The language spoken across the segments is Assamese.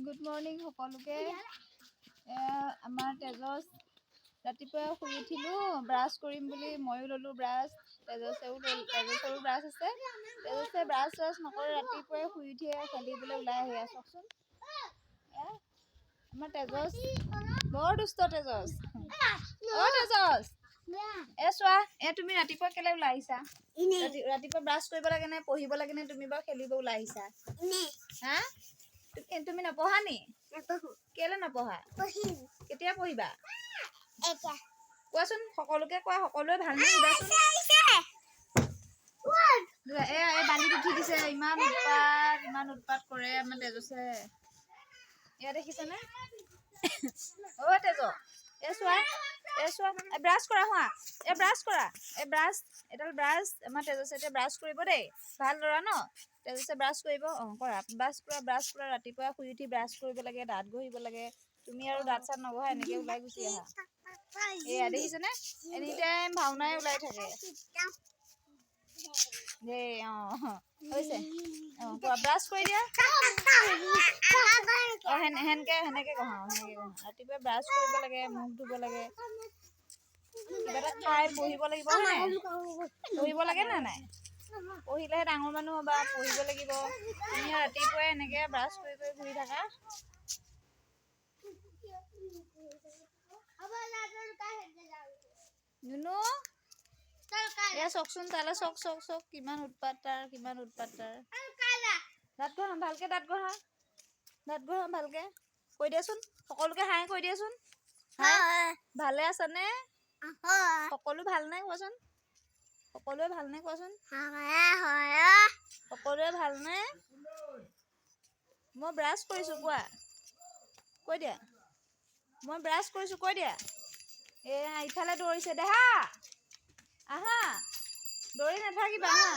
গুড মৰ্ণিং সকলোকে। আমাৰ তেজস ৰাতিপুৱা শুই উঠিলোঁ, ব্ৰাছ কৰিম বুলি ময়ো ল'লোঁ ব্ৰাছ। তেজসৰো ব্ৰাছ আছে। তেজসে ব্ৰাছ নকৰে, ৰাতিপুৱাই শুই উঠিয়ে খেলিবলৈ ওলাই আহে। চাওকচোন আমাৰ তেজস বৰ দুষ্ট। তেজস তেজস চোৱা, তুমি ৰাতিপুৱা কেলে ওলাই আহিছা? ৰাতিপুৱা ব্ৰাছ কৰিব লাগে নে পঢ়িব লাগে নে? তুমি বাৰু খেলিব ওলাই আহিছা? হা, তুমি নপঢ়া নি? কেলে নপঢ়া? কেতিয়া পঢ়িবা? কোৱাচোন, সকলোকে কোৱা, সকলোৱে ভালনে সুধাচোন। বালিত উঠি দিছে। ইমান উৎপাত কৰে আমাৰ তেজসে। এয়া দেখিছেনে? তেজ চোৱা, ব্ৰাছ কৰা হোৱা। ব্ৰাছ কৰা। এডাল ব্ৰাছ আমাৰ তেজসে এতিয়া ব্ৰাছ কৰিব দেই। ভাল ল'ৰা ন? তেজসে ব্ৰাছ কৰিব। কৰা ব্ৰাছ কৰা। ৰাতিপুৱা শুই উঠি ব্ৰাছ কৰিব লাগে, দাঁত ঘঁহিব লাগে। তুমি আৰু দাঁত চাত নঘঁহা, এনেকে ওলাই গুচি আহা। এয়া দেখিছেনে? এনি টাইম ভাওনাই ওলাই থাকে। হৈছে। ব্ৰাছ কৰি দিয়া। সেনেকে ঘঁহা। ৰাতিপুৱা ব্ৰাছ কৰিব লাগে, মুখ ধুব লাগে। কিবা এটা খাই পঢ়িব লাগিব, হয় নাই? পঢ়িব লাগে নে নাই? পঢ়িলেহে ডাঙৰ মানুহ হ'বা, পঢ়িব লাগিব। তুমি ৰাতিপুৱাই এনেকে ব্ৰাছ কৰি ঘূৰি থাকা। চাওকচোন, তালৈ চাওক। কিমান উৎপাত তাৰ। দাঁত ঘঁহা, ভালকে দাঁত ঘঁহা ভালকে। কৈ দিয়াচোন, সকলোকে হাই কৈ দিয়াচোন। ভালে আছানে? সকলো ভালনে কোৱাচোন? সকলোৱে ভালনে? মই ব্ৰাছ কৰিছোঁ, কোৱা। কৈ দিয়া। মই ব্ৰাছ কৰিছোঁ, কৈ দিয়া। ইফালে দৌৰিছে, দেহা আহা। দৌৰি নাথাকিবা, হা।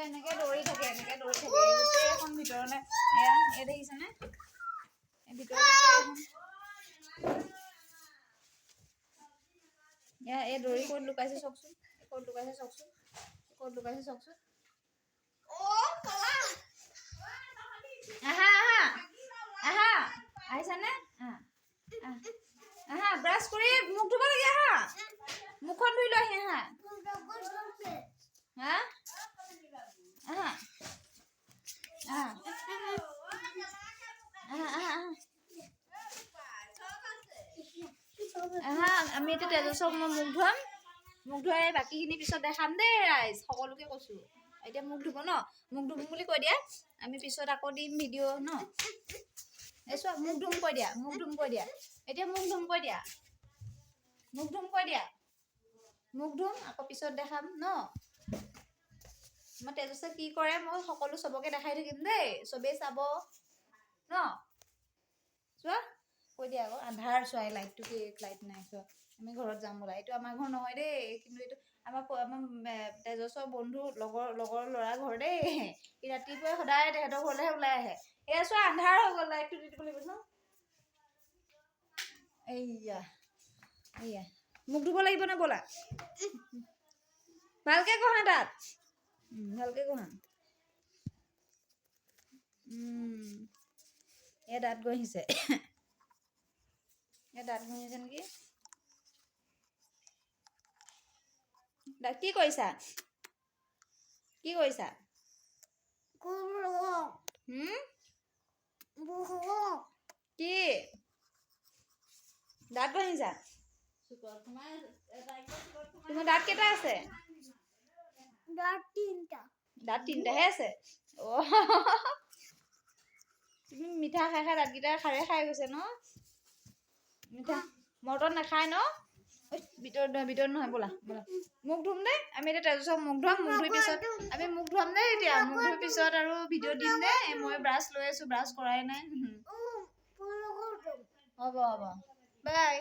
এনেকে দৌৰি থাকে। গোটেইখন ভিতৰলে। দেখিছেনে? দৌৰি ক'ত লুকাইছে চাওকচোন। আহা। আহিছানে? আহা, ব্ৰাছ কৰি মুখ ধুব লাগে। আহা, মুখখন ধুই লৈ আহি। আহা। আমি এতিয়া তেজসক মই মুখ ধুৱাম। মুখ ধুৱাই বাকীখিনি পিছত দেখাম দেই ৰাইজ। সকলোকে কৈছো। এতিয়া মুখ ধুব ন? মুখ ধুম বুলি কৈ দিয়া। আমি পিছত আকৌ দিম ভিডিঅ' ন? চোৱা, মুখ ধুম কৈ দিয়া। এতিয়া মুখ ধুম কৈ দিয়া। মুখ ধুম আকৌ পিছত দেখাম ন? মই তেজসে কি কৰে মই চবকে দেখাই থাকিম দেই। চবেই চাব ন? চোৱা, কৈ দিয়া আকৌ। আন্ধাৰ চোৱা, লাইট নাই চোৱা। আমি ঘৰত যাম বলা। এইটো আমাৰ ঘৰ নহয় দেই, কিন্তু এইটো আমাৰ তেজসৰ বন্ধু লগৰ ল'ৰা ঘৰ দেই। সি ৰাতিপুৱাই সদায় তেহেঁতৰ ঘৰলেহে ওলাই আহে। চোৱা, আন্ধাৰ হৈ গ'ল। লাইটটো দি দিব লাগিব ন? মুখ ধুব লাগিব নে? ব'লা। ভালকে ঘঁহা দাঁত। ভালকে ঘঁহা। দাঁত ঘঁহিছে নেকি? কি কৰিছা? কি? দাঁত ঘঁহিছা? তোমাৰ দাঁত কেইটা আছে? দাঁত তিনটাহে আছে? তুমি মিঠা খাই দাঁতকেইটা খাৰে খাই গৈছে ন? মিঠা মৰ্টন নাখায় ন? ভিতৰত নহয়, ব'লা। মুখ ধুম দেই। আমি এতিয়া তেজসক মুখ ধুৱাম। মুখ ধুই পিছত আমি মুখ ধুৱাম দেই। এতিয়া মুখ ধুই পিছত আৰু ভিডিঅ' দিম দেই। মই ব্ৰাছ লৈ আছো, ব্ৰাছ কৰাই নাই। হ'ব। বাই।